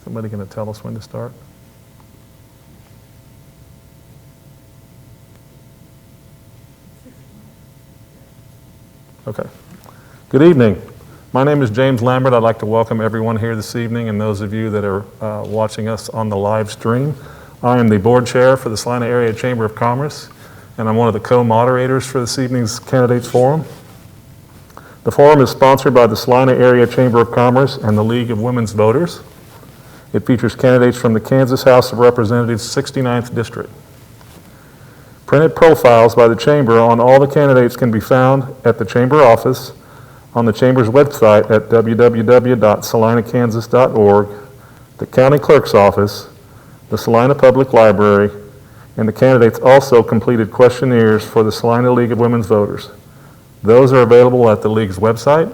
Somebody going to tell us when to start? Okay. Good evening. My name is James Lambert. I'd like to welcome everyone here this evening and those of you that are watching us on the live stream. I am the board chair for the Salina Area Chamber of Commerce, and I'm one of the co-moderators for this evening's Candidates Forum. The forum is sponsored by the Salina Area Chamber of Commerce and the League of Women's Voters. It features candidates from the Kansas House of Representatives 69th District. Printed profiles by the Chamber on all the candidates can be found at the Chamber office, on the Chamber's website at www.salinakansas.org, the County Clerk's office, the Salina Public Library, and the candidates also completed questionnaires for the Salina League of Women's Voters. Those are available at the League's website,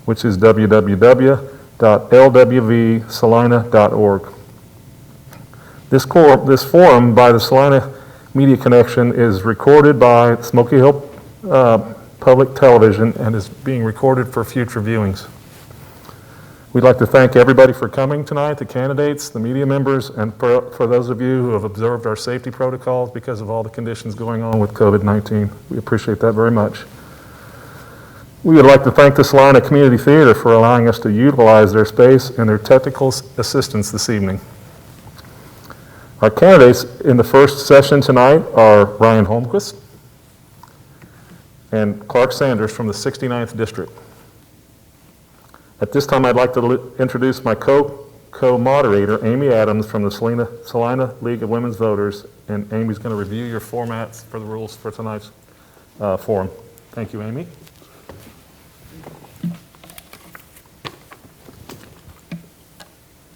which is www.lwvsalina.org. This forum by the Salina Media Connection is recorded by Smoky Hill Public Television and is being recorded for future viewings. We'd like to thank everybody for coming tonight, the candidates, the media members, and for those of you who have observed our safety protocols because of all the conditions going on with COVID-19. We appreciate that very much. We would like to thank the Salina Community Theater for allowing us to utilize their space and their technical assistance this evening. Our candidates in the first session tonight are Ryan Holmquist and Clark Sanders from the 69th District. At this time, I'd like to introduce my co-moderator, Amy Adams from the Salina League of Women's Voters, and Amy's going to review your formats for the rules for tonight's forum. Thank you, Amy.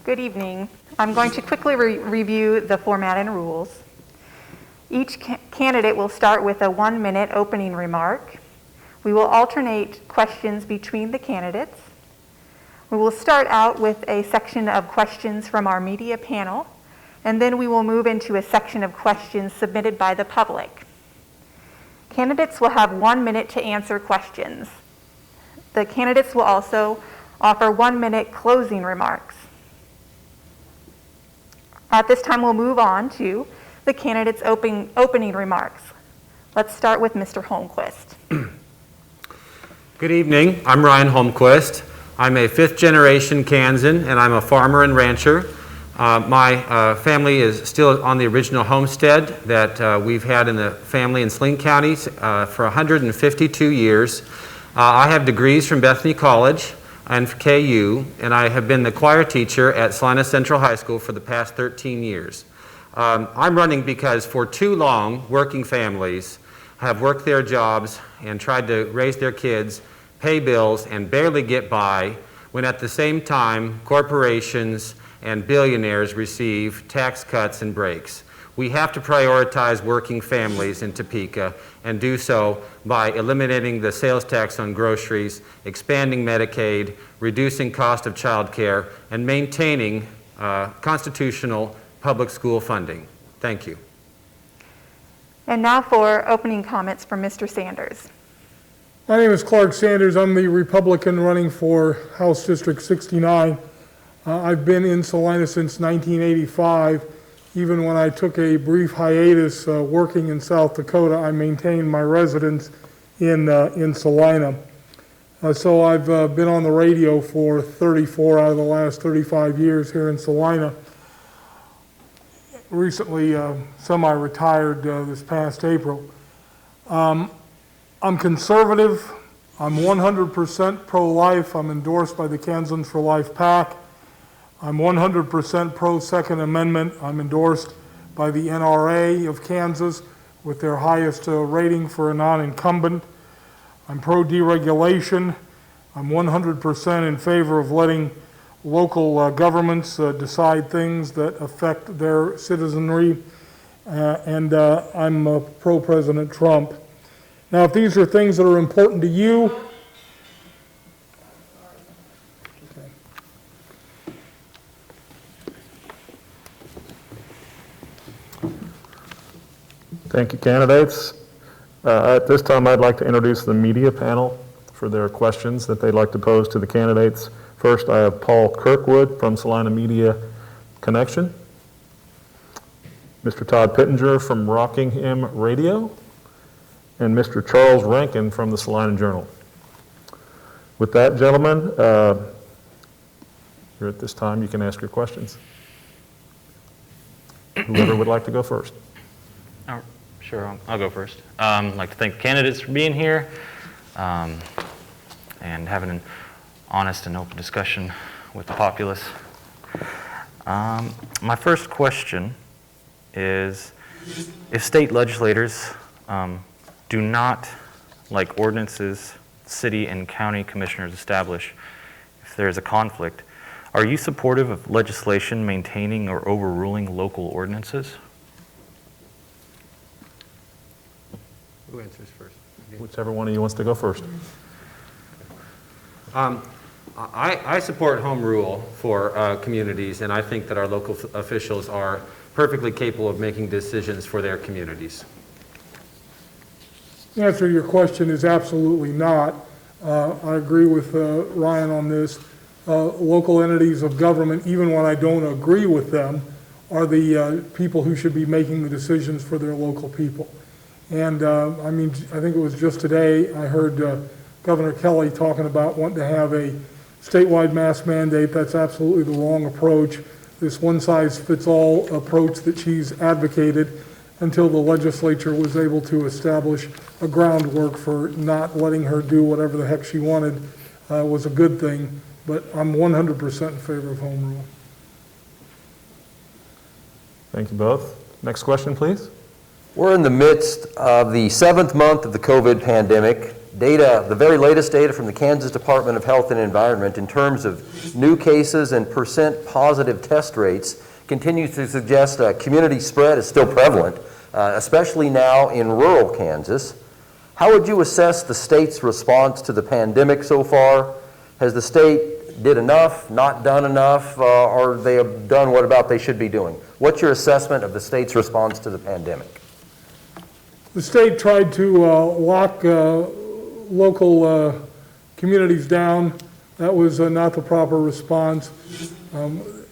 Good evening. I'm going to quickly review the format and rules. Each candidate will start with a 1-minute opening remark. We will alternate questions between the candidates. We will start out with a section of questions from our media panel, and then we will move into a section of questions submitted by the public. Candidates will have 1 minute to answer questions. The candidates will also offer 1-minute closing remarks. At this time, we'll move on to the candidates' opening remarks. Let's start with Mr. Holmquist. Good evening. I'm Ryan Holmquist. I'm a fifth-generation Kansan, and I'm a farmer and rancher. My family is still on the original homestead that we've had in the family in Saline County for 152 years. I have degrees from Bethany College and KU, and I have been the choir teacher at Salina Central High School for the past 13 years. I'm running because for too long, working families have worked their jobs and tried to raise their kids, pay bills, and barely get by, when at the same time, corporations and billionaires receive tax cuts and breaks. We have to prioritize working families in Topeka and do so by eliminating the sales tax on groceries, expanding Medicaid, reducing cost of child care, and maintaining constitutional public school funding. Thank you. And now for opening comments from Mr. Sanders. My name is Clark Sanders. I'm the Republican running for House District 69. I've been in Salina since 1985. Even when I took a brief hiatus working in South Dakota, I maintained my residence in Salina. So I've been on the radio for 34 out of the last 35 years here in Salina. Recently semi-retired this past April. I'm conservative. I'm 100% pro-life. I'm endorsed by the Kansans for Life PAC. I'm 100% pro-Second Amendment. I'm endorsed by the NRA of Kansas with their highest rating for a non-incumbent. I'm pro-deregulation. I'm 100% in favor of letting local governments decide things that affect their citizenry. And I'm pro-President Trump. Now, if these are things that are important to you, Thank you, candidates. At this time, I'd like to introduce the media panel for their questions that they'd like to pose to the candidates. First, I have Paul Kirkwood from Salina Media Connection. Mr. Todd Pittenger from Rockingham Radio, and Mr. Charles Rankin from the Salina Journal. With that, gentlemen, here at this time, you can ask your questions. Whoever would like to go first. Oh, sure, I'll go first. I'd like to thank the candidates for being here and having an honest and open discussion with the populace. My first question is, if state legislators do not, like ordinances city and county commissioners establish, if there is a conflict, are you supportive of legislation maintaining or overruling local ordinances? Who answers first? Whichever one of you wants to go first. I support home rule for communities, and I think that our local officials are perfectly capable of making decisions for their communities. The answer to your question is absolutely not. I agree with Ryan on this. Local entities of government, even when I don't agree with them, are the people who should be making the decisions for their local people. And I mean, I think it was just today I heard Governor Kelly talking about wanting to have a statewide mask mandate. That's absolutely the wrong approach. This one-size-fits-all approach that she's advocated until the legislature was able to establish a groundwork for not letting her do whatever the heck she wanted was a good thing. But I'm 100% in favor of home rule. Thank you both. Next question, please. We're in the midst of the 7th month of the COVID pandemic. Data, the very latest data from the Kansas Department of Health and Environment in terms of new cases and percent positive test rates continues to suggest community spread is still prevalent, especially now in rural Kansas. How would you assess the state's response to the pandemic so far? Has the state did enough, not done enough, or they have done what about they should be doing? What's your assessment of the state's response to the pandemic? The state tried to lock local communities down. That was not the proper response.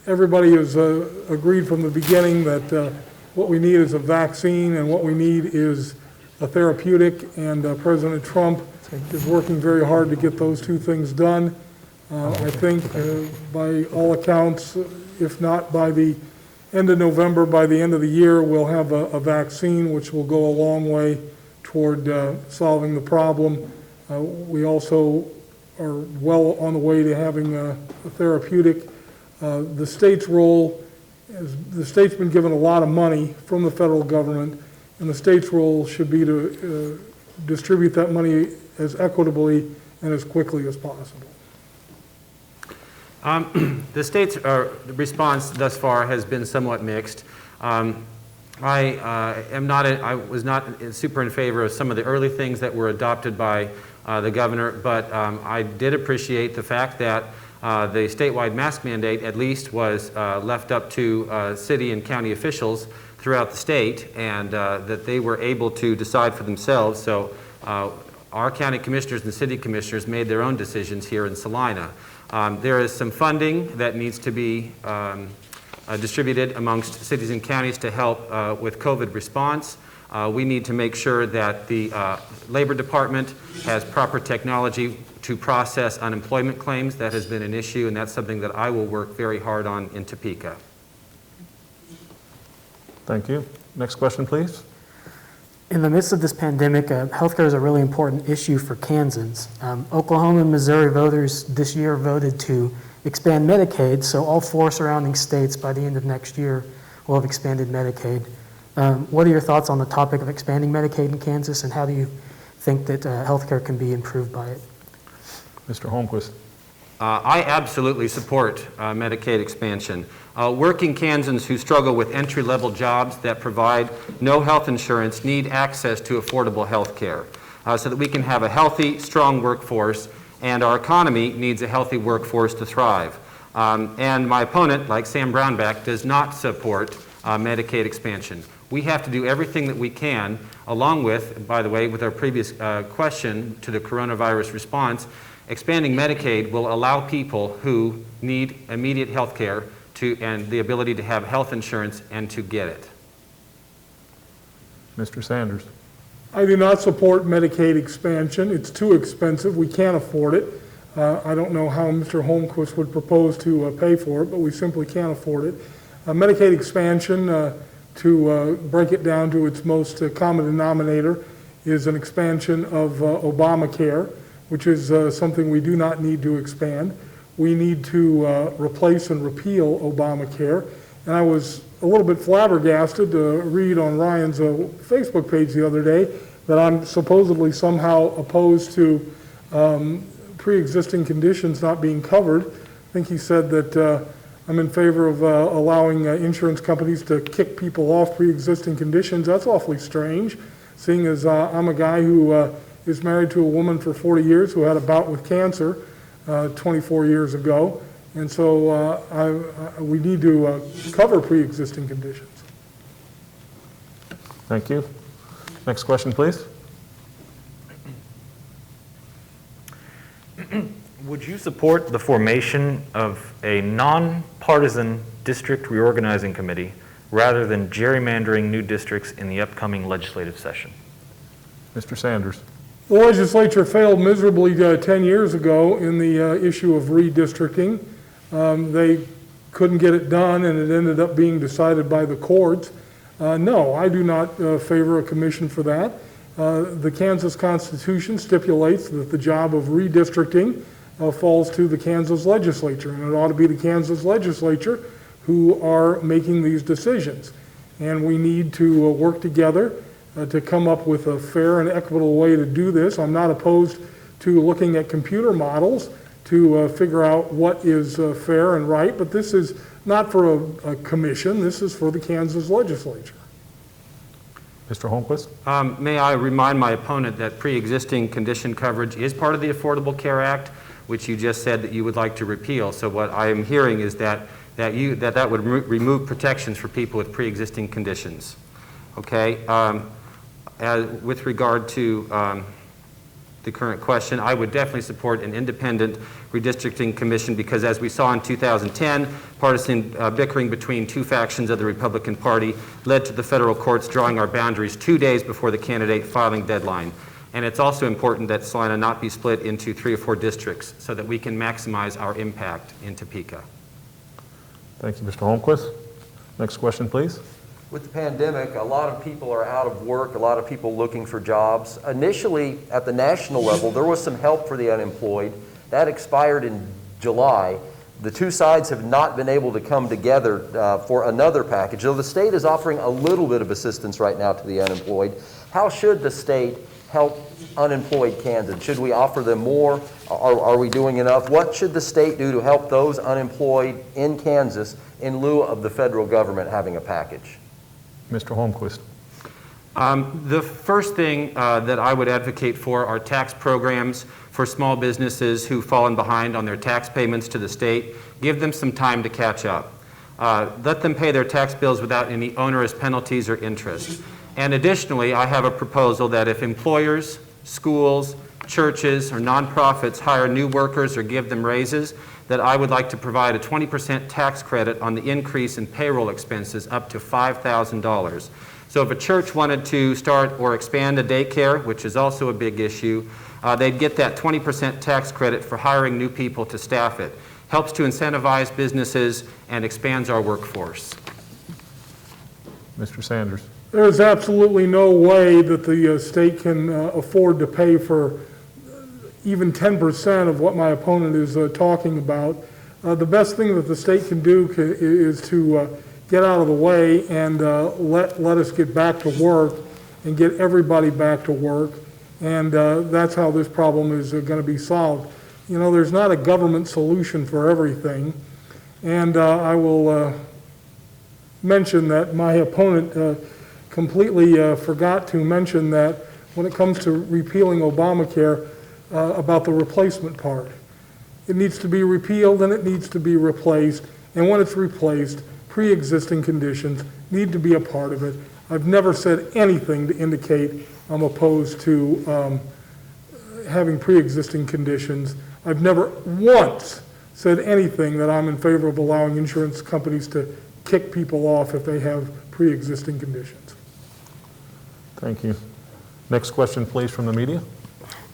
Everybody has agreed from the beginning that what we need is a vaccine and what we need is a therapeutic, and President Trump is working very hard to get those two things done. I think by all accounts, if not by the end of November, by the end of the year, we'll have a vaccine which will go a long way toward solving the problem. We also are well on the way to having a therapeutic. The state's role is, the state's been given a lot of money from the federal government, and the state's role should be to distribute that money as equitably and as quickly as possible. The state's response thus far has been somewhat mixed. I was not super in favor of some of the early things that were adopted by the governor, but I did appreciate the fact that the statewide mask mandate at least was left up to city and county officials throughout the state, and that they were able to decide for themselves. So our county commissioners and city commissioners made their own decisions here in Salina. There is some funding that needs to be distributed amongst cities and counties to help with COVID response. We need to make sure that the Labor Department has proper technology to process unemployment claims. That has been an issue, and that's something that I will work very hard on in Topeka. Thank you. Next question, please. In the midst of this pandemic, healthcare is a really important issue for Kansans. Oklahoma and Missouri voters this year voted to expand Medicaid, so all 4 surrounding states by the end of next year will have expanded Medicaid. What are your thoughts on the topic of expanding Medicaid in Kansas, and how do you think that healthcare can be improved by it? Mr. Holmquist. I absolutely support Medicaid expansion. Working Kansans who struggle with entry-level jobs that provide no health insurance need access to affordable health care so that we can have a healthy, strong workforce, and our economy needs a healthy workforce to thrive. And my opponent, like Sam Brownback, does not support Medicaid expansion. We have to do everything that we can, along with, by the way, with our previous question to the coronavirus response, expanding Medicaid will allow people who need immediate health care and the ability to have health insurance and to get it. Mr. Sanders. I do not support Medicaid expansion. It's too expensive. We can't afford it. I don't know how Mr. Holmquist would propose to pay for it, but we simply can't afford it. Medicaid expansion, to break it down to its most common denominator, is an expansion of Obamacare, which is something we do not need to expand. We need to replace and repeal Obamacare. And I was a little bit flabbergasted to read on Ryan's Facebook page the other day that I'm supposedly somehow opposed to pre-existing conditions not being covered. I think he said that I'm in favor of allowing insurance companies to kick people off pre-existing conditions. That's awfully strange, seeing as I'm a guy who is married to a woman for 40 years who had a bout with cancer 24 years ago. And so we need to cover pre-existing conditions. Thank you. Next question, please. Would you support the formation of a nonpartisan district reorganizing committee rather than gerrymandering new districts in the upcoming legislative session? Mr. Sanders. The legislature failed miserably 10 years ago in the issue of redistricting. They couldn't get it done, and it ended up being decided by the courts. No, I do not favor a commission for that. The Kansas Constitution stipulates that the job of redistricting falls to the Kansas legislature, and it ought to be the Kansas legislature who are making these decisions. And we need to work together to come up with a fair and equitable way to do this. I'm not opposed to looking at computer models to figure out what is fair and right, but this is not for a commission, this is for the Kansas legislature. Mr. Holmquist. May I remind my opponent that pre-existing condition coverage is part of the Affordable Care Act, which you just said that you would like to repeal. So what I am hearing is that would remove protections for people with pre-existing conditions. Okay. With regard to the current question, I would definitely support an independent redistricting commission because, as we saw in 2010, partisan bickering between two factions of the Republican Party led to the federal courts drawing our boundaries 2 days before the candidate filing deadline. And it's also important that Salina not be split into 3 or 4 districts so that we can maximize our impact in Topeka. Thank you, Mr. Holmquist. Next question, please. With the pandemic, a lot of people are out of work, a lot of people looking for jobs. Initially, at the national level, there was some help for the unemployed. That expired in July. The two sides have not been able to come together for another package. Though the state is offering a little bit of assistance right now to the unemployed, how should the state help unemployed Kansans? Should we offer them more? Are we doing enough? What should the state do to help those unemployed in Kansas in lieu of the federal government having a package? Mr. Holmquist. The first thing that I would advocate for are tax programs for small businesses who've fallen behind on their tax payments to the state. Give them some time to catch up. Let them pay their tax bills without any onerous penalties or interest. And additionally, I have a proposal that if employers, schools, churches, or nonprofits hire new workers or give them raises, that I would like to provide a 20% tax credit on the increase in payroll expenses up to $5,000. So if a church wanted to start or expand a daycare, which is also a big issue, they'd get that 20% tax credit for hiring new people to staff it. Helps to incentivize businesses and expands our workforce. Mr. Sanders. There is absolutely no way that the state can afford to pay for even 10% of what my opponent is talking about. The best thing that the state can do is to get out of the way and let us get back to work and get everybody back to work. And that's how this problem is going to be solved. You know, there's not a government solution for everything. And I will mention that my opponent completely forgot to mention that when it comes to repealing Obamacare, about the replacement part. It needs to be repealed and it needs to be replaced. And when it's replaced, pre-existing conditions need to be a part of it. I've never said anything to indicate I'm opposed to having pre-existing conditions. I've never once said anything that I'm in favor of allowing insurance companies to kick people off if they have pre-existing conditions. Thank you. Next question, please, from the media.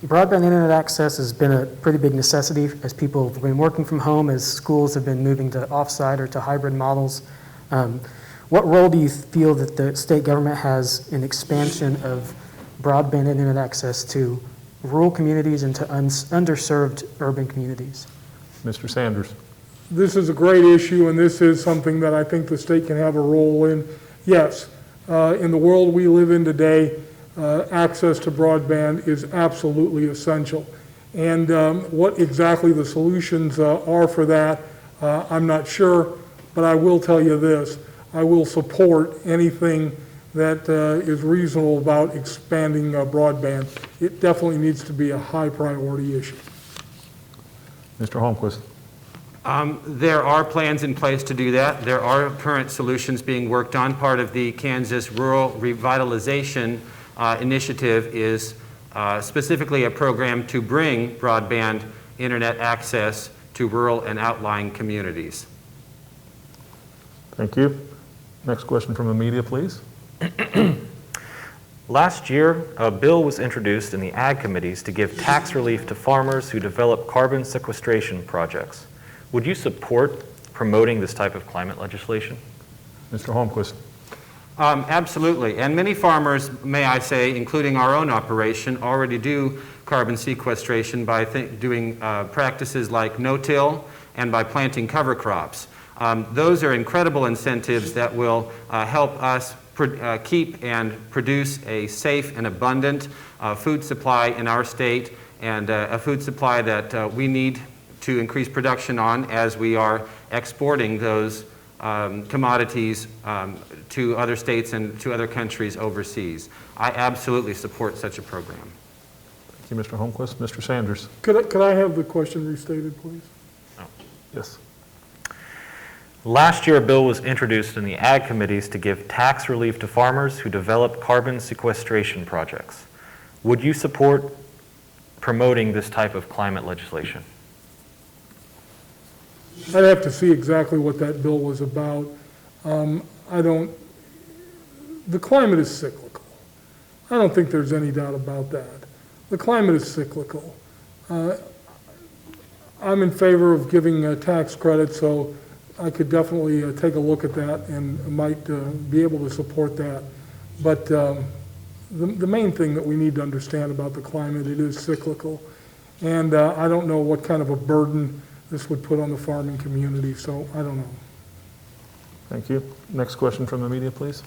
Broadband internet access has been a pretty big necessity as people have been working from home, as schools have been moving to offsite or to hybrid models. What role do you feel that the state government has in expansion of broadband internet access to rural communities and to underserved urban communities? Mr. Sanders. This is a great issue, and this is something that I think the state can have a role in. Yes, in the world we live in today, access to broadband is absolutely essential. And what exactly the solutions are for that, I'm not sure, but I will tell you this. I will support anything that is reasonable about expanding broadband. It definitely needs to be a high priority issue. Mr. Holmquist. There are plans in place to do that. There are current solutions being worked on. Part of the Kansas Rural Revitalization Initiative is specifically a program to bring broadband internet access to rural and outlying communities. Thank you. Next question from the media, please. Last year, a bill was introduced in the Ag Committees to give tax relief to farmers who develop carbon sequestration projects. Would you support promoting this type of climate legislation? Mr. Holmquist. Absolutely. And many farmers, may I say, including our own operation, already do carbon sequestration by doing practices like no-till and by planting cover crops. Those are incredible incentives that will help us keep and produce a safe and abundant food supply in our state, and a food supply that we need to increase production on as we are exporting those commodities to other states and to other countries overseas. I absolutely support such a program. Thank you, Mr. Holmquist. Mr. Sanders. Could I have the question restated, please? Oh. Yes. Last year, a bill was introduced in the Ag Committees to give tax relief to farmers who develop carbon sequestration projects. Would you support promoting this type of climate legislation? I'd have to see exactly what that bill was about. The climate is cyclical. I don't think there's any doubt about that. The climate is cyclical. I'm in favor of giving tax credits, so I could definitely take a look at that and might be able to support that. But the main thing that we need to understand about the climate, it is cyclical. And I don't know what kind of a burden this would put on the farming community, so I don't know. Thank you. Next question from the media, please.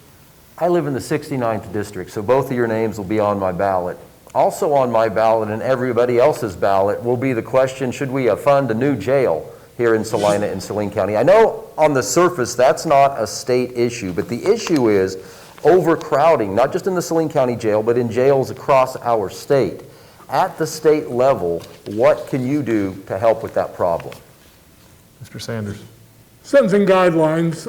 I live in the 69th district, so both of your names will be on my ballot. Also on my ballot and everybody else's ballot will be the question, should we fund a new jail here in Salina and Saline County? I know on the surface that's not a state issue, but the issue is overcrowding, not just in the Saline County Jail, but in jails across our state. At the state level, what can you do to help with that problem? Mr. Sanders. Sentencing guidelines,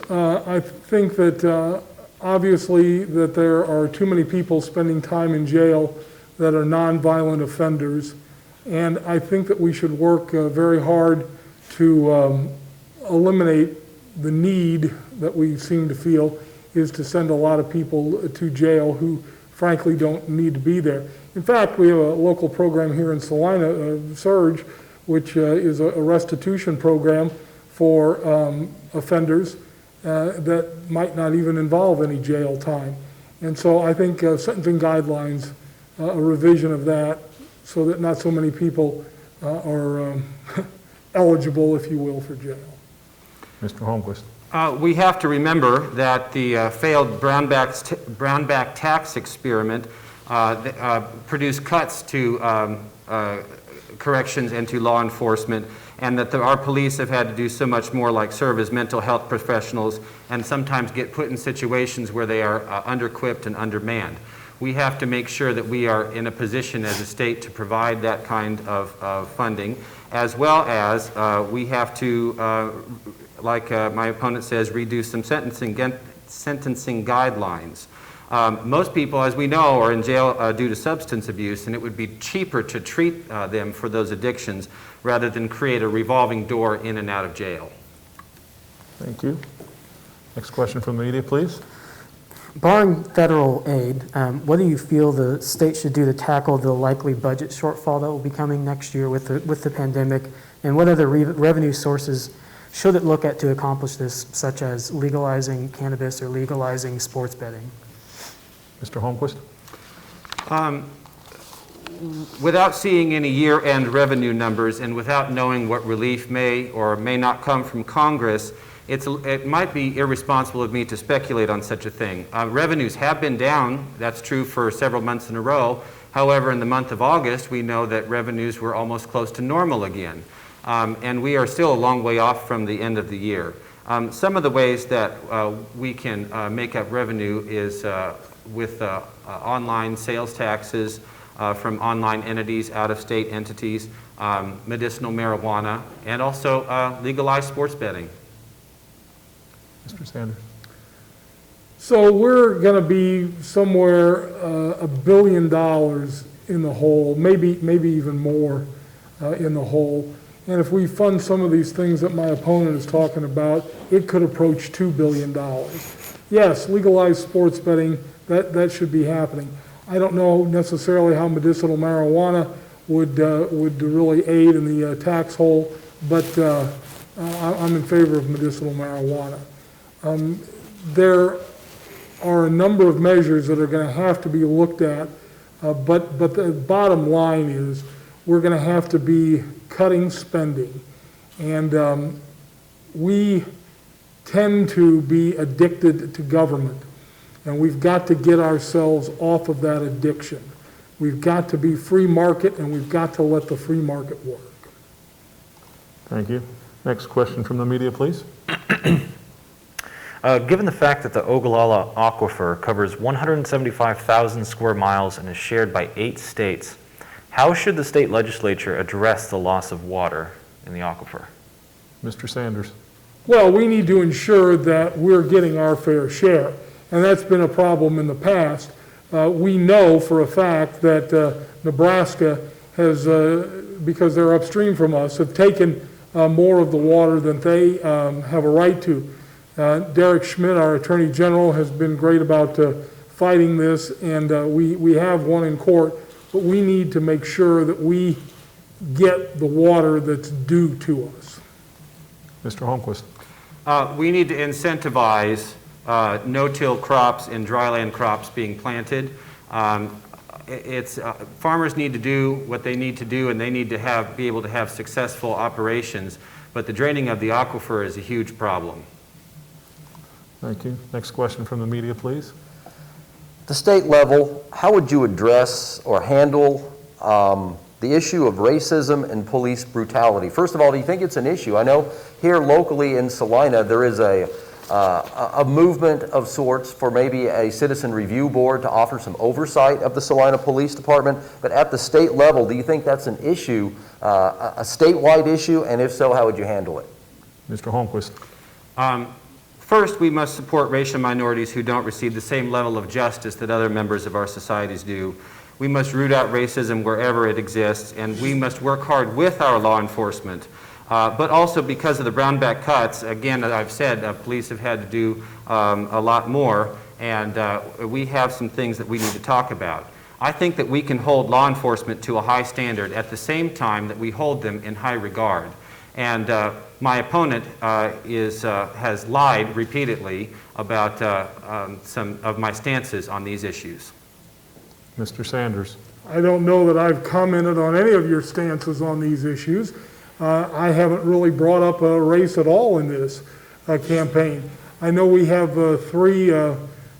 I think that obviously that there are too many people spending time in jail that are nonviolent offenders, and I think that we should work very hard to eliminate the need that we seem to feel is to send a lot of people to jail who frankly don't need to be there. In fact, we have a local program here in Salina, Surge, which is a restitution program for offenders that might not even involve any jail time. And so I think sentencing guidelines, a revision of that so that not so many people are eligible, if you will, for jail. Mr. Holmquist. We have to remember that the failed Brownback tax experiment produced cuts to corrections and to law enforcement, and that our police have had to do so much more, like serve as mental health professionals and sometimes get put in situations where they are under-equipped and undermanned. We have to make sure that we are in a position as a state to provide that kind of funding, as well as we have to, like my opponent says, reduce some sentencing guidelines. Most people, as we know, are in jail due to substance abuse, and it would be cheaper to treat them for those addictions rather than create a revolving door in and out of jail. Thank you. Next question from the media, please. Barring federal aid, what do you feel the state should do to tackle the likely budget shortfall that will be coming next year with the pandemic? And what other revenue sources should it look at to accomplish this, such as legalizing cannabis or legalizing sports betting? Mr. Holmquist? Without seeing any year-end revenue numbers and without knowing what relief may or may not come from Congress, it might be irresponsible of me to speculate on such a thing. Revenues have been down. That's true for several months in a row. However, in the month of August, we know that revenues were almost close to normal again. And we are still a long way off from the end of the year. Some of the ways that we can make up revenue is with online sales taxes from online entities, out-of-state entities, medicinal marijuana, and also legalized sports betting. Mr. Sanders? So we're going to be somewhere $1 billion in the hole, maybe even more in the hole. And if we fund some of these things that my opponent is talking about, it could approach $2 billion. Yes, legalized sports betting, that should be happening. I don't know necessarily how medicinal marijuana would really aid in the tax hole, but I'm in favor of medicinal marijuana. There are a number of measures that are going to have to be looked at, but the bottom line is we're going to have to be cutting spending. And we tend to be addicted to government, and we've got to get ourselves off of that addiction. We've got to be free market, and we've got to let the free market work. Thank you. Next question from the media, please. Given the fact that the Ogallala Aquifer covers 175,000 square miles and is shared by 8 states, how should the state legislature address the loss of water in the aquifer? Mr. Sanders? Well, we need to ensure that we're getting our fair share, and that's been a problem in the past. We know for a fact that Nebraska has, because they're upstream from us, have taken more of the water than they have a right to. Derek Schmidt, our Attorney General, has been great about fighting this, and we have won in court, but we need to make sure that we get the water that's due to us. Mr. Holmquist? We need to incentivize no-till crops and dryland crops being planted. Farmers need to do what they need to do, and they need to be able to have successful operations, but the draining of the aquifer is a huge problem. Thank you. Next question from the media, please. At the state level, how would you address or handle the issue of racism and police brutality? First of all, do you think it's an issue? I know here locally in Salina there is a movement of sorts for maybe a citizen review board to offer some oversight of the Salina Police Department, but at the state level, do you think that's an issue, a statewide issue, and if so, how would you handle it? Mr. Holmquist? First, we must support racial minorities who don't receive the same level of justice that other members of our societies do. We must root out racism wherever it exists, and we must work hard with our law enforcement. But also because of the brownback cuts, again, as I've said, police have had to do a lot more, and we have some things that we need to talk about. I think that we can hold law enforcement to a high standard at the same time that we hold them in high regard. And my opponent has lied repeatedly about some of my stances on these issues. Mr. Sanders? I don't know that I've commented on any of your stances on these issues. I haven't really brought up a race at all in this campaign. I know we have 3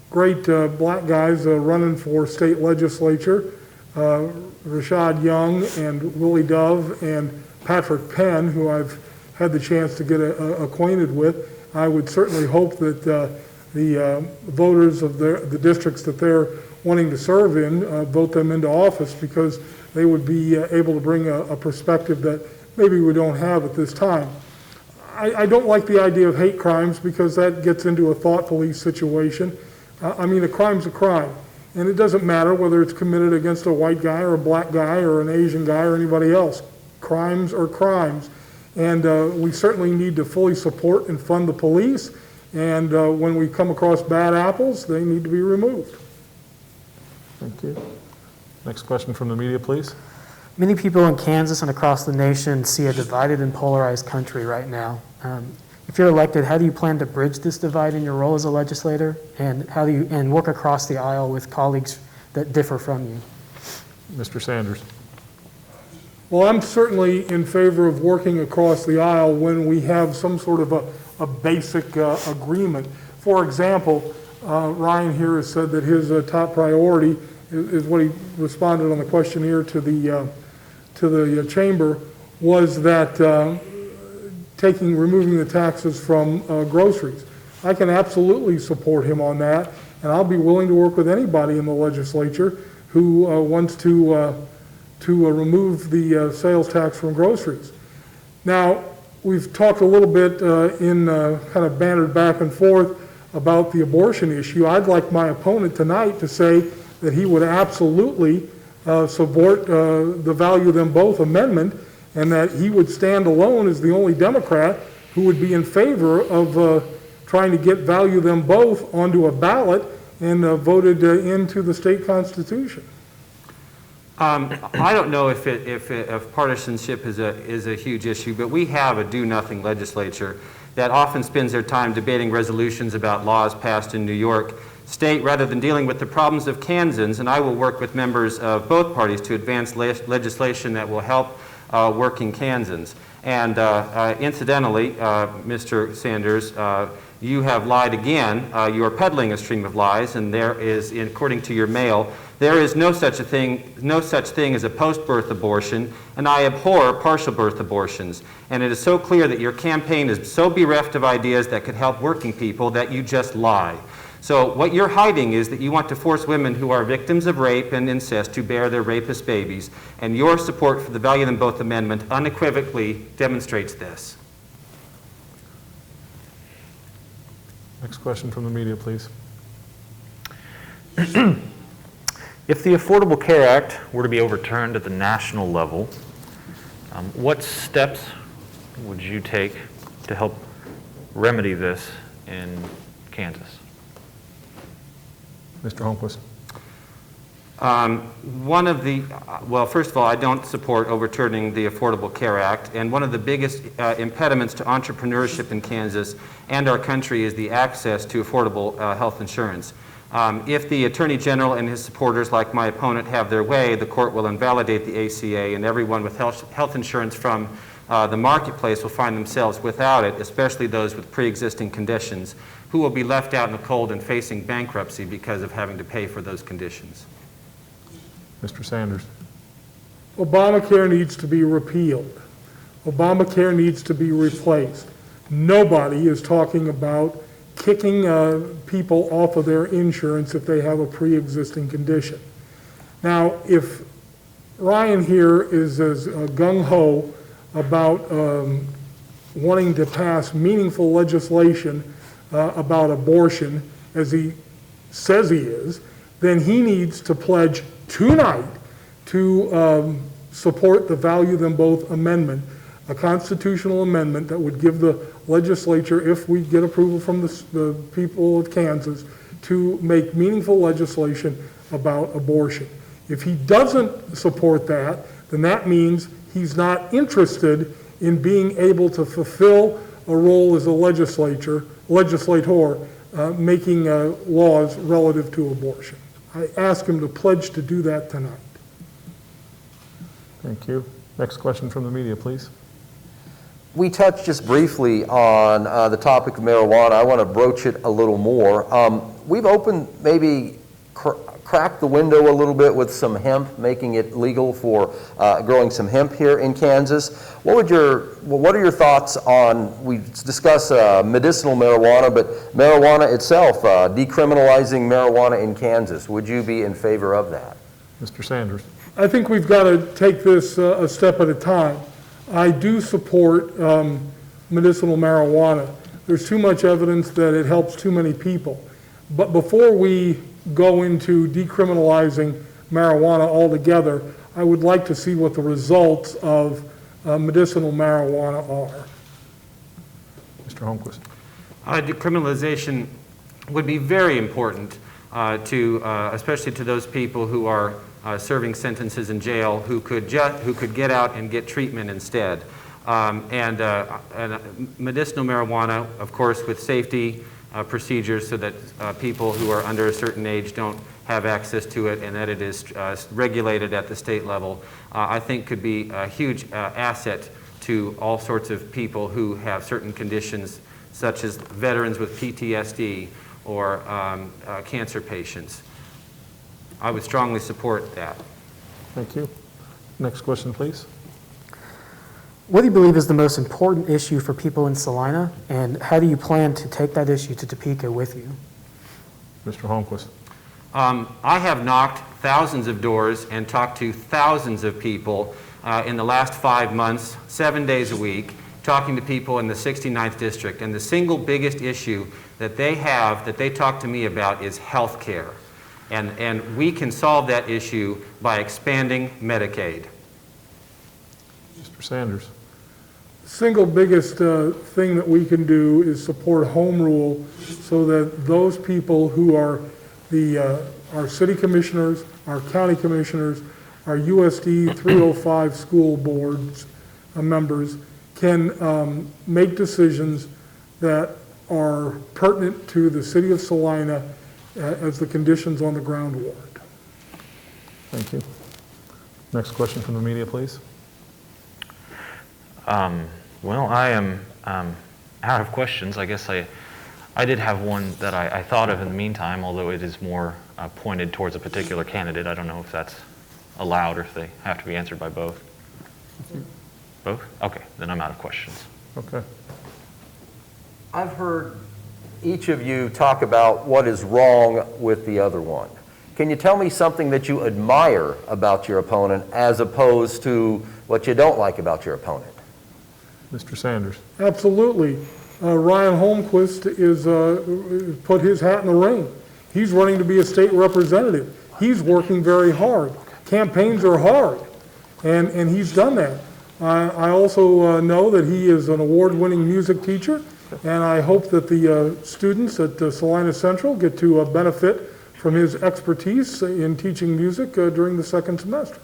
great black guys running for state legislature, Rashad Young and Willie Dove and Patrick Penn, who I've had the chance to get acquainted with. I would certainly hope that the voters of the districts that they're wanting to serve in vote them into office, because they would be able to bring a perspective that maybe we don't have at this time. I don't like the idea of hate crimes, because that gets into a thought police situation. I mean, a crime's a crime. And it doesn't matter whether it's committed against a white guy or a black guy or an Asian guy or anybody else. Crimes are crimes. And we certainly need to fully support and fund the police. And when we come across bad apples, they need to be removed. Thank you. Next question from the media, please. Many people in Kansas and across the nation see a divided and polarized country right now. If you're elected, how do you plan to bridge this divide in your role as a legislator, and how do you work across the aisle with colleagues that differ from you? Mr. Sanders. Well, I'm certainly in favor of working across the aisle when we have some sort of a basic agreement. For example, Ryan here has said that his top priority is what he responded on the questionnaire to the chamber, was that removing the taxes from groceries. I can absolutely support him on that, and I'll be willing to work with anybody in the legislature who wants to remove the sales tax from groceries. Now, we've talked a little bit kind of bantered back and forth about the abortion issue. I'd like my opponent tonight to say that he would absolutely support the Value Them Both amendment, and that he would stand alone as the only Democrat who would be in favor of trying to get Value Them Both onto a ballot and voted into the state constitution. I don't know if partisanship is a huge issue, but we have a do-nothing legislature that often spends their time debating resolutions about laws passed in New York State rather than dealing with the problems of Kansans, and I will work with members of both parties to advance legislation that will help working Kansans. And incidentally, Mr. Sanders, you have lied again. You are peddling a stream of lies, and there is, according to your mail, there is no such thing as a post-birth abortion, and I abhor partial birth abortions. And it is so clear that your campaign is so bereft of ideas that could help working people that you just lie. So what you're hiding is that you want to force women who are victims of rape and incest to bear their rapist babies, and your support for the Value Them Both amendment unequivocally demonstrates this. Next question from the media, please. If the Affordable Care Act were to be overturned at the national level, what steps would you take to help remedy this in Kansas? Mr. Holmquist. Well, first of all, I don't support overturning the Affordable Care Act, and one of the biggest impediments to entrepreneurship in Kansas and our country is the access to affordable health insurance. If the Attorney General and his supporters, like my opponent, have their way, the court will invalidate the ACA, and everyone with health insurance from the marketplace will find themselves without it, especially those with pre-existing conditions, who will be left out in the cold and facing bankruptcy because of having to pay for those conditions. Mr. Sanders. Obamacare needs to be repealed. Obamacare needs to be replaced. Nobody is talking about kicking people off of their insurance if they have a pre-existing condition. Now, if Ryan here is as gung-ho about wanting to pass meaningful legislation about abortion as he says he is, then he needs to pledge tonight to support the Value Them Both amendment, a constitutional amendment that would give the legislature, if we get approval from the people of Kansas, to make meaningful legislation about abortion. If he doesn't support that, then that means he's not interested in being able to fulfill a role as a legislator, making laws relative to abortion. I ask him to pledge to do that tonight. Thank you. Next question from the media, please. We touched just briefly on the topic of marijuana. I want to broach it a little more. We've opened, maybe cracked the window a little bit with some hemp, making it legal for growing some hemp here in Kansas. What are your thoughts on, we discuss medicinal marijuana, but marijuana itself, decriminalizing marijuana in Kansas? Would you be in favor of that? Mr. Sanders. I think we've got to take this a step at a time. I do support medicinal marijuana. There's too much evidence that it helps too many people. But before we go into decriminalizing marijuana altogether, I would like to see what the results of medicinal marijuana are. Mr. Holmquist. Decriminalization would be very important especially to those people who are serving sentences in jail who could get out and get treatment instead. And medicinal marijuana, of course, with safety procedures so that people who are under a certain age don't have access to it and that it is regulated at the state level, I think could be a huge asset to all sorts of people who have certain conditions, such as veterans with PTSD or cancer patients. I would strongly support that. Thank you. Next question, please. What do you believe is the most important issue for people in Salina, and how do you plan to take that issue to Topeka with you? Mr. Holmquist. I have knocked thousands of doors and talked to thousands of people in the last 5 months, 7 days a week, talking to people in the 69th District. And the single biggest issue that they have, that they talk to me about, is health care. And we can solve that issue by expanding Medicaid. Mr. Sanders. Single biggest thing that we can do is support home rule so that those people who are our city commissioners, our county commissioners, our USD 305 school boards members can make decisions that are pertinent to the city of Salina as the conditions on the ground warrant. Thank you. Next question from the media, please. Well, I am out of questions. I guess I did have one that I thought of in the meantime, although it is more pointed towards a particular candidate. I don't know if that's allowed or if they have to be answered by both. Both? Okay, then I'm out of questions. Okay. I've heard each of you talk about what is wrong with the other one. Can you tell me something that you admire about your opponent as opposed to what you don't like about your opponent? Mr. Sanders. Absolutely. Ryan Holmquist is put his hat in the ring. He's running to be a state representative. He's working very hard. Campaigns are hard, and he's done that. I also know that he is an award-winning music teacher, and I hope that the students at Salina Central get to benefit from his expertise in teaching music during the second semester.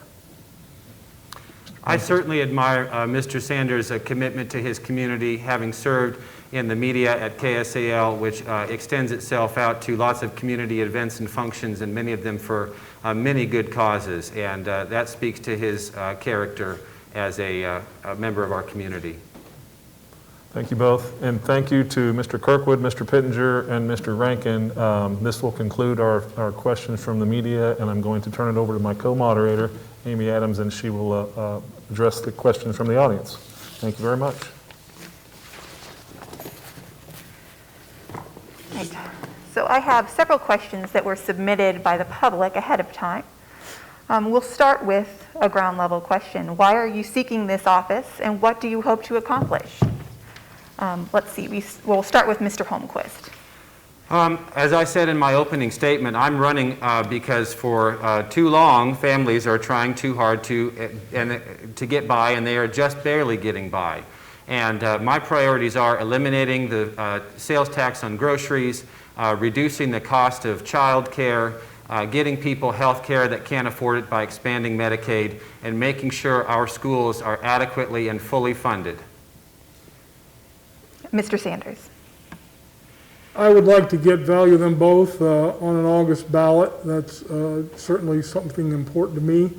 I certainly admire Mr. Sanders' commitment to his community, having served in the media at KSAL, which extends itself out to lots of community events and functions, and many of them for many good causes. And that speaks to his character as a member of our community. Thank you both. And thank you to Mr. Kirkwood, Mr. Pittenger, and Mr. Rankin. This will conclude our questions from the media, and I'm going to turn it over to my co-moderator, Amy Adams, and she will address the questions from the audience. Thank you very much. Right. So I have several questions that were submitted by the public ahead of time. We'll start with a ground level question. Why are you seeking this office, and what do you hope to accomplish? Let's see, we'll start with Mr. Holmquist. As I said in my opening statement, I'm running because for too long, families are trying too hard to get by, and they are just barely getting by. And my priorities are eliminating the sales tax on groceries, reducing the cost of child care, getting people health care that can't afford it by expanding Medicaid, and making sure our schools are adequately and fully funded. Mr. Sanders. I would like to get value them both on an August ballot. That's certainly something important to me.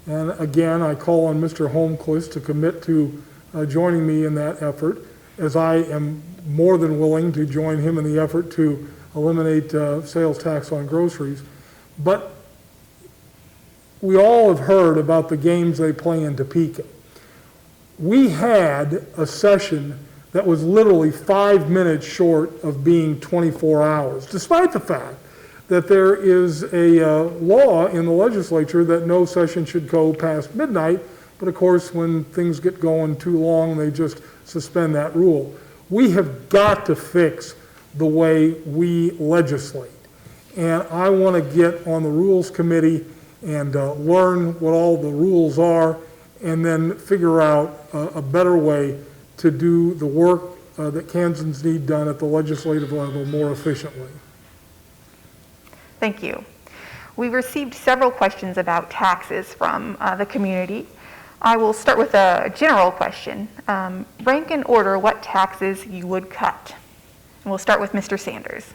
And again, I call on Mr. Holmquist to commit to joining me in that effort, as I am more than willing to join him in the effort to eliminate sales tax on groceries. But we all have heard about the games they play in Topeka. We had a session that was literally 5 minutes short of being 24 hours, despite the fact that there is a law in the legislature that no session should go past midnight, but of course when things get going too long, they just suspend that rule. We have got to fix the way we legislate. and I want to get on the Rules Committee and learn what all the rules are, and then figure out a better way to do the work that Kansans need done at the legislative level more efficiently. Thank you. We received several questions about taxes from the community. I will start with a general question. Rank and order what taxes you would cut. And we'll start with Mr. Sanders.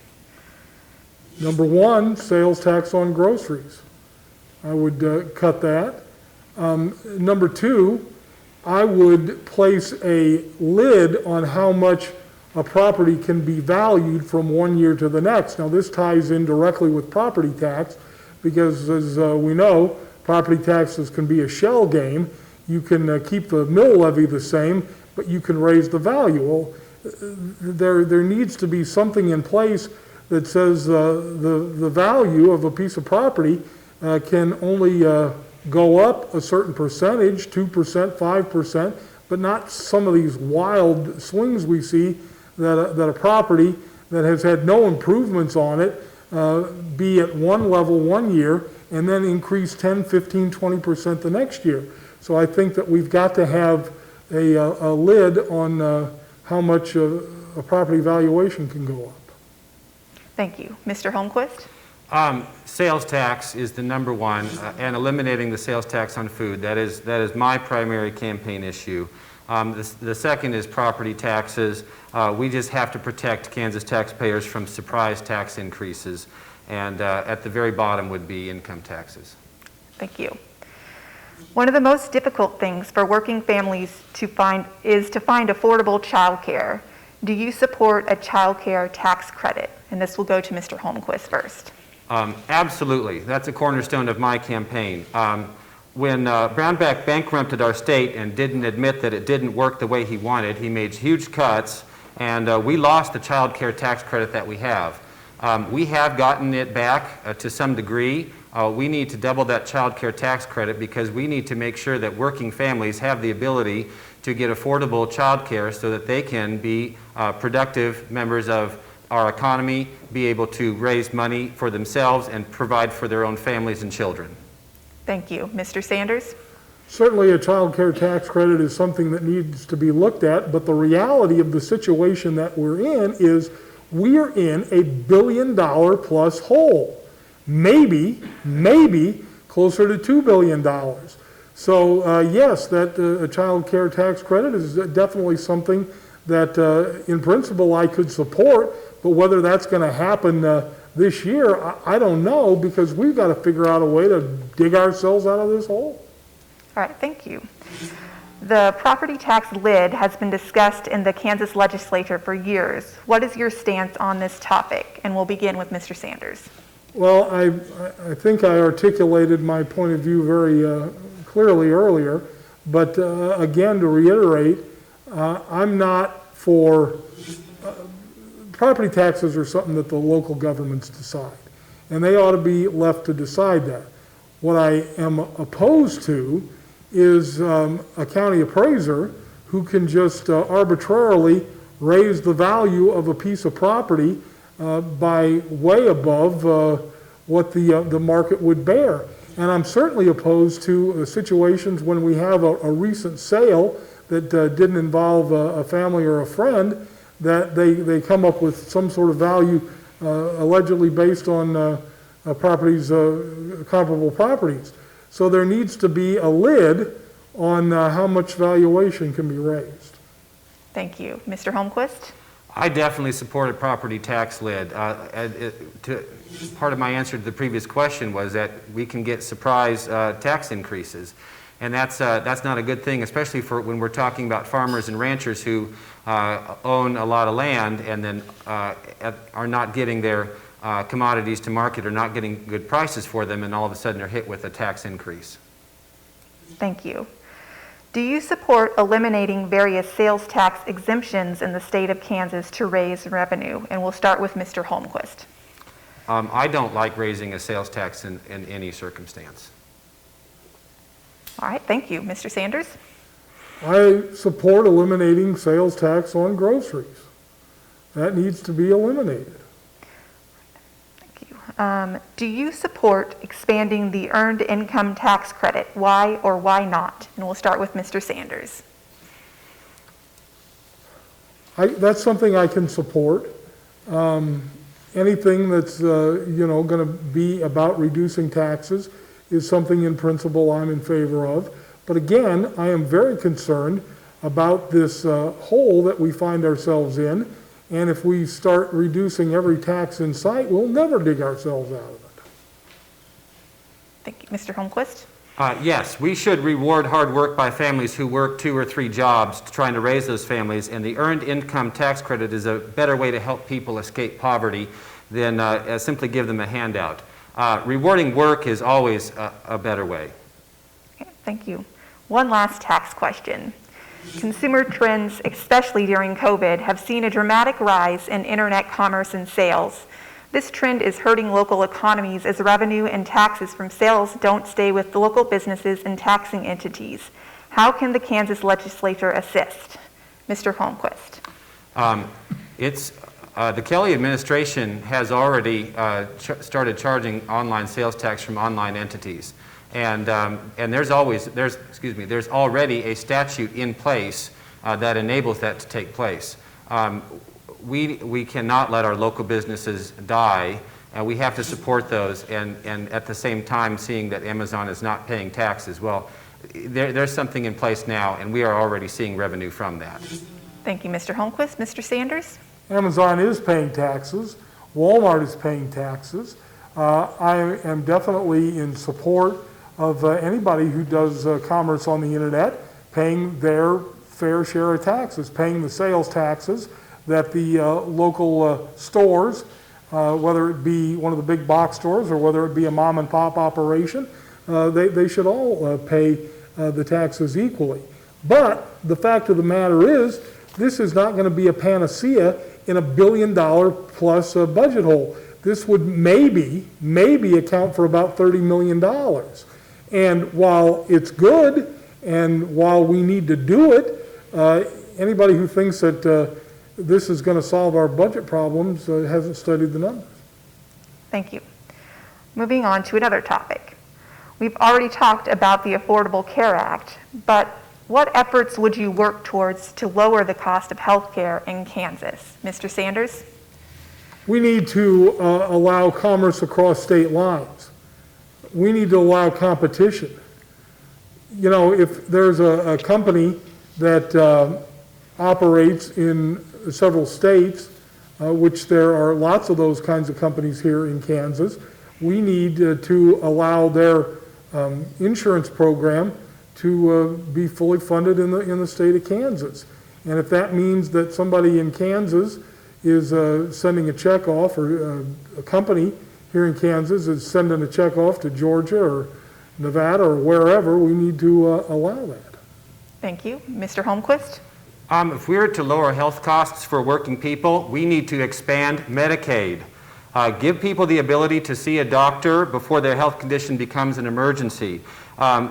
Number one, sales tax on groceries. I would cut that. Number two, I would place a lid on how much a property can be valued from one year to the next. Now, this ties in directly with property tax because, as we know, property taxes can be a shell game. You can keep the mill levy the same, but you can raise the value. Well, there needs to be something in place that says the value of a piece of property can only go up a certain percentage, 2%, 5%, but not some of these wild swings we see that a property that has had no improvements on it be at one level one year and then increase 10, 15, 20% the next year. So I think that we've got to have a lid on how much a property valuation can go up. Thank you. Mr. Holmquist? Sales tax is the number one, and eliminating the sales tax on food. That is my primary campaign issue. The second is property taxes. We just have to protect Kansas taxpayers from surprise tax increases. And at the very bottom would be income taxes. Thank you. One of the most difficult things for working families to find affordable childcare. Do you support a childcare tax credit? And this will go to Mr. Holmquist first. Absolutely. That's a cornerstone of my campaign. When Brownback bankrupted our state and didn't admit that it didn't work the way he wanted, he made huge cuts, and we lost the child care tax credit that we have. We have gotten it back to some degree. We need to double that child care tax credit because we need to make sure that working families have the ability to get affordable child care so that they can be productive members of our economy, be able to raise money for themselves and provide for their own families and children. Thank you. Mr. Sanders? Certainly a child care tax credit is something that needs to be looked at, but the reality of the situation that we're in is we're in a $1 billion plus hole. Maybe closer to $2 billion. So yes, that a child care tax credit is definitely something that in principle I could support, but whether that's going to happen this year, I don't know, because we've got to figure out a way to dig ourselves out of this hole. All right, thank you. The property tax lid has been discussed in the Kansas Legislature for years. What is your stance on this topic? And we'll begin with Mr. Sanders. Well, I think I articulated my point of view very clearly earlier, but again, to reiterate, I'm not for property taxes are something that the local governments decide, and they ought to be left to decide that. What I am opposed to is a county appraiser who can just arbitrarily raise the value of a piece of property by way above what the market would bear. And I'm certainly opposed to situations when we have a recent sale that didn't involve a family or a friend, that they come up with some sort of value allegedly based on properties, comparable properties. So there needs to be a lid on how much valuation can be raised. Thank you. Mr. Holmquist? I definitely support a property tax lid. Part of my answer to the previous question was that we can get surprise tax increases. And that's not a good thing, especially for when we're talking about farmers and ranchers who own a lot of land and then are not getting their commodities to market or not getting good prices for them, and all of a sudden are hit with a tax increase. Thank you. Do you support eliminating various sales tax exemptions in the state of Kansas to raise revenue? And we'll start with Mr. Holmquist. I don't like raising a sales tax in any circumstance. All right, thank you. Mr. Sanders? I support eliminating sales tax on groceries. That needs to be eliminated. Thank you. Do you support expanding the earned income tax credit? Why or why not? And we'll start with Mr. Sanders. That's something I can support. Anything that's, going to be about reducing taxes is something in principle I'm in favor of. But again, I am very concerned about this hole that we find ourselves in. And if we start reducing every tax in sight, we'll never dig ourselves out of it. Thank you. Mr. Holmquist? Yes, we should reward hard work by families who work 2 or 3 jobs trying to raise those families, and the earned income tax credit is a better way to help people escape poverty than simply give them a handout. Rewarding work is always a better way. Okay, thank you. One last tax question. Consumer trends, especially during COVID, have seen a dramatic rise in internet commerce and sales. This trend is hurting local economies as revenue and taxes from sales don't stay with the local businesses and taxing entities. How can the Kansas Legislature assist? Mr. Holmquist. The Kelly administration has already started charging online sales tax from online entities. And there's already a statute in place that enables that to take place. We cannot let our local businesses die. We have to support those, and at the same time seeing that Amazon is not paying taxes. Well, there's something in place now, and we are already seeing revenue from that. Thank you, Mr. Holmquist. Mr. Sanders? Amazon is paying taxes. Walmart is paying taxes. I am definitely in support of anybody who does commerce on the internet paying their fair share of taxes, paying the sales taxes that the local stores, whether it be one of the big box stores or whether it be a mom and pop operation, they should all pay the taxes equally. But the fact of the matter is, this is not going to be a panacea in $1 billion plus budget hole. This would maybe account for about $30 million. And while it's good, and while we need to do it, anybody who thinks that this is going to solve our budget problems hasn't studied the numbers. Thank you. Moving on to another topic. We've already talked about the Affordable Care Act, but what efforts would you work towards to lower the cost of health care in Kansas? Mr. Sanders? We need to allow commerce across state lines. We need to allow competition. You know, if there's a company that operates in several states, which there are lots of those kinds of companies here in Kansas, we need to allow their insurance program to be fully funded in the state of Kansas. And if that means that somebody in Kansas is sending a check off, or a company here in Kansas is sending a check off to Georgia or Nevada or wherever, we need to allow that. Thank you. Mr. Holmquist? If we were to lower health costs for working people, we need to expand Medicaid. Give people the ability to see a doctor before their health condition becomes an emergency,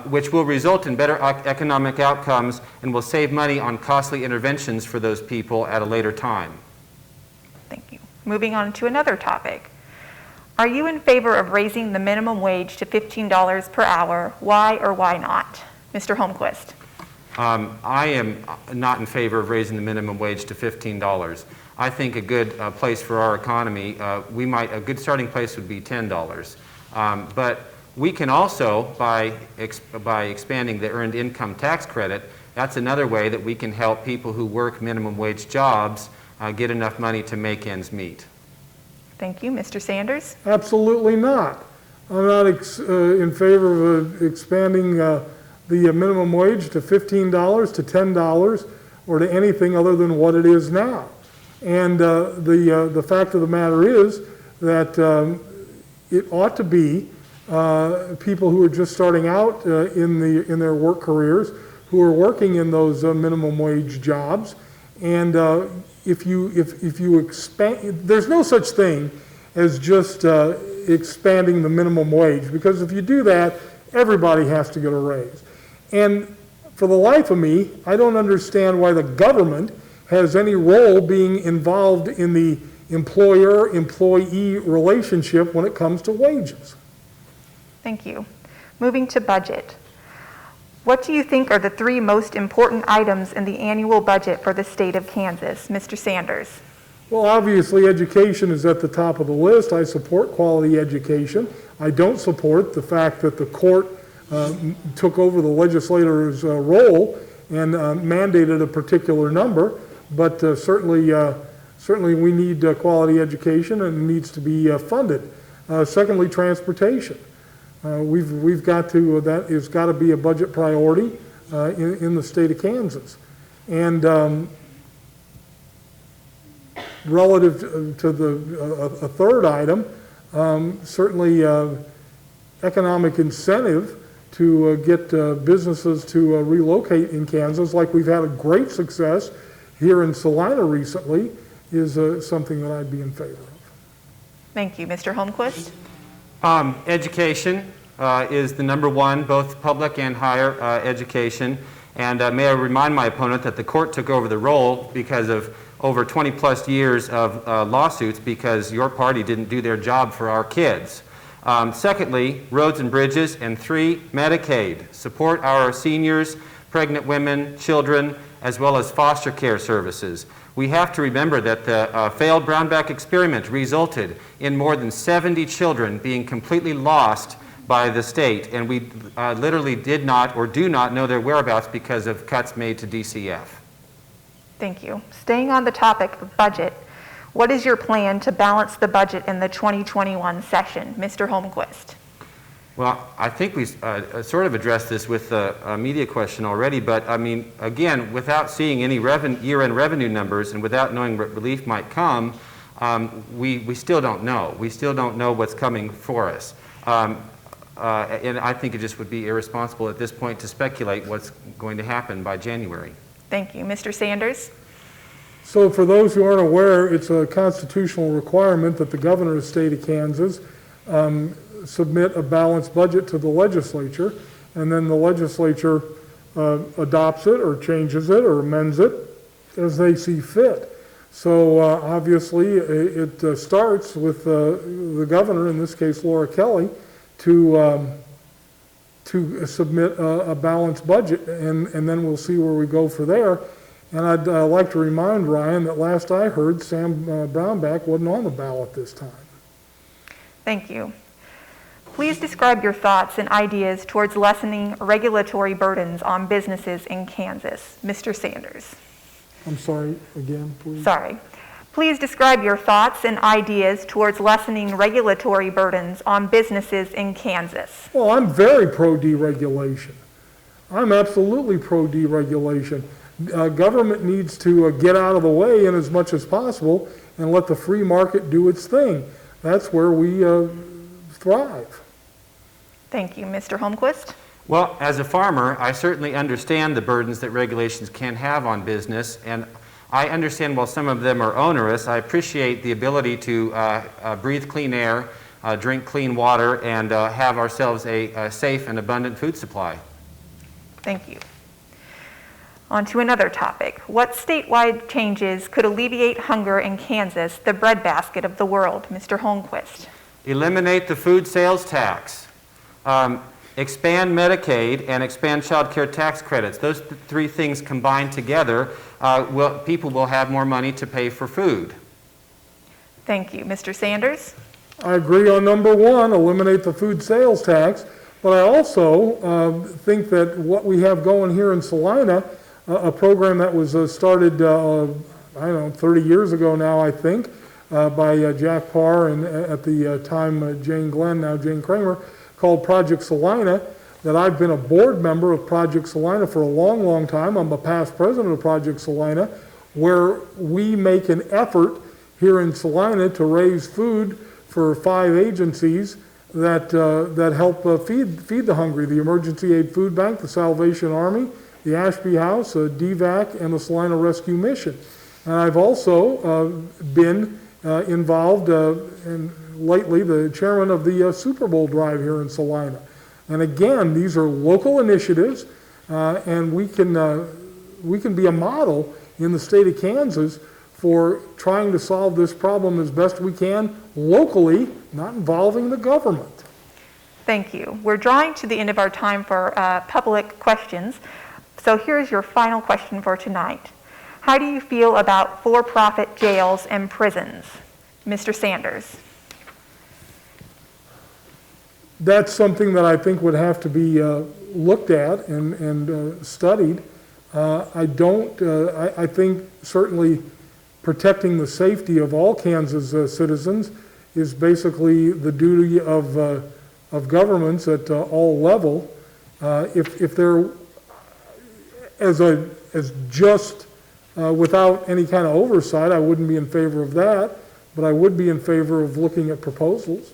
which will result in better economic outcomes and will save money on costly interventions for those people at a later time. Thank you. Moving on to another topic. Are you in favor of raising the minimum wage to $15 per hour? Why or why not? Mr. Holmquist. I am not in favor of raising the minimum wage to $15. I think a good place for our economy, a good starting place would be $10. But we can also, by expanding the earned income tax credit, that's another way that we can help people who work minimum wage jobs get enough money to make ends meet. Thank you. Mr. Sanders? Absolutely not. I'm not in favor of expanding the minimum wage to $15 to $10 or to anything other than what it is now. And the fact of the matter is that it ought to be people who are just starting out in their work careers, who are working in those minimum wage jobs. And if you expand, there's no such thing as just expanding the minimum wage, because if you do that, everybody has to get a raise. And for the life of me, I don't understand why the government has any role being involved in the employer-employee relationship when it comes to wages. Thank you. Moving to budget. What do you think are the 3 most important items in the annual budget for the state of Kansas? Mr. Sanders. Well, obviously, education is at the top of the list. I support quality education. I don't support the fact that the court took over the legislator's role and mandated a particular number, but certainly we need quality education, and it needs to be funded. Secondly, transportation. We've got to, that has got to be a budget priority in the state of Kansas. And relative to a third item, certainly economic incentive to get businesses to relocate in Kansas, like we've had a great success here in Salina recently, is something that I'd be in favor of. Thank you. Mr. Holmquist. Education is the number one, both public and higher education. And may I remind my opponent that the court took over the role because of over 20 plus years of lawsuits because your party didn't do their job for our kids. Secondly, roads and bridges. And 3, Medicaid. Support our seniors, pregnant women, children, as well as foster care services. We have to remember that the failed Brownback experiment resulted in more than 70 children being completely lost by the state, and we literally did not or do not know their whereabouts because of cuts made to DCF. Thank you. Staying on the topic of budget, what is your plan to balance the budget in the 2021 session? Mr. Holmquist. Well, I think we sort of addressed this with the media question already, but I mean, again, without seeing any year-end revenue numbers and without knowing what relief might come, we still don't know. We still don't know what's coming for us. And I think it just would be irresponsible at this point to speculate what's going to happen by January. Thank you. Mr. Sanders? So for those who aren't aware, it's a constitutional requirement that the governor of the state of Kansas submit a balanced budget to the legislature, and then the legislature adopts it or changes it or amends it as they see fit. So obviously it starts with the governor, in this case Laura Kelly, to submit a balanced budget, and then we'll see where we go for there. And I'd like to remind Ryan that last I heard, Sam Brownback wasn't on the ballot this time. Thank you. Please describe your thoughts and ideas towards lessening regulatory burdens on businesses in Kansas. Mr. Sanders. I'm sorry, again, please. Sorry. Please describe your thoughts and ideas towards lessening regulatory burdens on businesses in Kansas. Well, I'm very pro-deregulation. I'm absolutely pro-deregulation. Government needs to get out of the way in as much as possible and let the free market do its thing. That's where we thrive. Thank you. Mr. Holmquist? Well, as a farmer, I certainly understand the burdens that regulations can have on business, and I understand while some of them are onerous, I appreciate the ability to breathe clean air, drink clean water, and have ourselves a safe and abundant food supply. Thank you. On to another topic. What statewide changes could alleviate hunger in Kansas, the breadbasket of the world? Mr. Holmquist. Eliminate the food sales tax. Expand Medicaid and expand child care tax credits. Those 3 things combined together, people will have more money to pay for food. Thank you. Mr. Sanders? I agree on number 1, eliminate the food sales tax, but I also think that what we have going here in Salina, a program that was started, I don't know, 30 years ago now, I think, by Jack Parr and at the time Jane Glenn, now Jane Kramer, called Project Salina, that I've been a board member of Project Salina for a long, long time. I'm a past president of Project Salina, where we make an effort here in Salina to raise food for 5 agencies that help feed the hungry: the Emergency Aid Food Bank, the Salvation Army, the Ashby House, DVAC, and the Salina Rescue Mission. And I've also been involved and lately the chairman of the Super Bowl drive here in Salina. And again, these are local initiatives, and we can be a model in the state of Kansas for trying to solve this problem as best we can locally, not involving the government. Thank you. We're drawing to the end of our time for public questions. So here's your final question for tonight. How do you feel about for-profit jails and prisons? Mr. Sanders. That's something that I think would have to be looked at and studied. I think certainly protecting the safety of all Kansas citizens is basically the duty of governments at all level. If they're as just without any kind of oversight, I wouldn't be in favor of that, but I would be in favor of looking at proposals.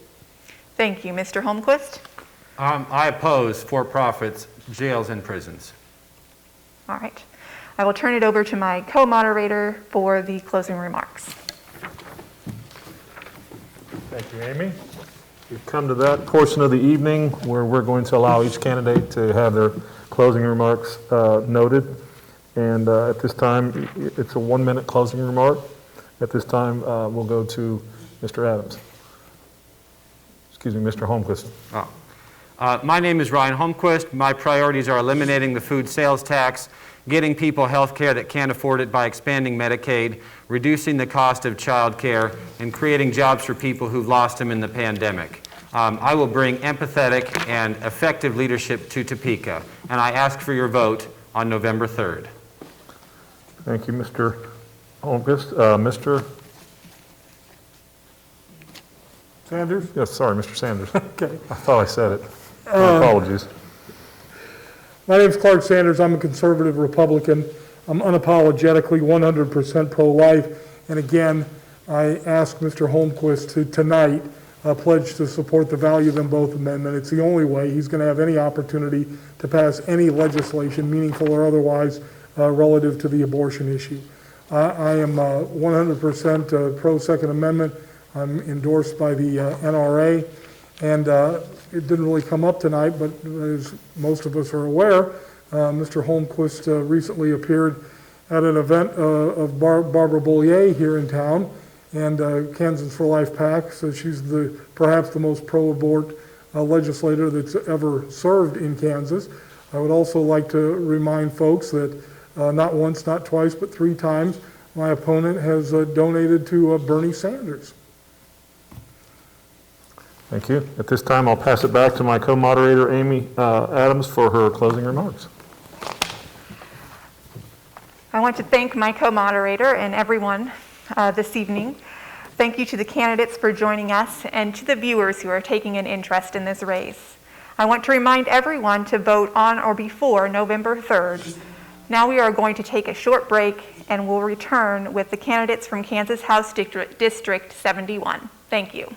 Thank you. Mr. Holmquist? I oppose for-profits, jails, and prisons. All right. I will turn it over to my co-moderator for the closing remarks. Thank you, Amy. We've come to that portion of the evening where we're going to allow each candidate to have their closing remarks noted. And at this time, it's a 1-minute closing remark. At this time, we'll go to Mr. Adams. Excuse me, Mr. Holmquist. My name is Ryan Holmquist. My priorities are eliminating the food sales tax, getting people health care that can't afford it by expanding Medicaid, reducing the cost of child care, and creating jobs for people who've lost them in the pandemic. I will bring empathetic and effective leadership to Topeka, and I ask for your vote on November 3rd. Thank you, Mr. Holmquist. Mr. Sanders? Yes, sorry, Mr. Sanders. Okay. I thought I said it. My apologies. My name's Clark Sanders. I'm a conservative Republican. I'm unapologetically 100% pro-life. And again, I ask Mr. Holmquist to tonight pledge to support the value of them both amendment. It's the only way he's going to have any opportunity to pass any legislation, meaningful or otherwise, relative to the abortion issue. I am 100% pro-Second Amendment. I'm endorsed by the NRA. And it didn't really come up tonight, but as most of us are aware, Mr. Holmquist recently appeared at an event of Barbara Bollier here in town, and Kansas for Life PAC says she's perhaps the most pro-abort legislator that's ever served in Kansas. I would also like to remind folks that not once, not twice, but 3 times, my opponent has donated to Bernie Sanders. Thank you. At this time, I'll pass it back to my co-moderator, Amy Adams, for her closing remarks. I want to thank my co-moderator and everyone this evening. Thank you to the candidates for joining us and to the viewers who are taking an interest in this race. I want to remind everyone to vote on or before November 3rd. Now we are going to take a short break and we'll return with the candidates from Kansas House District 71. Thank you.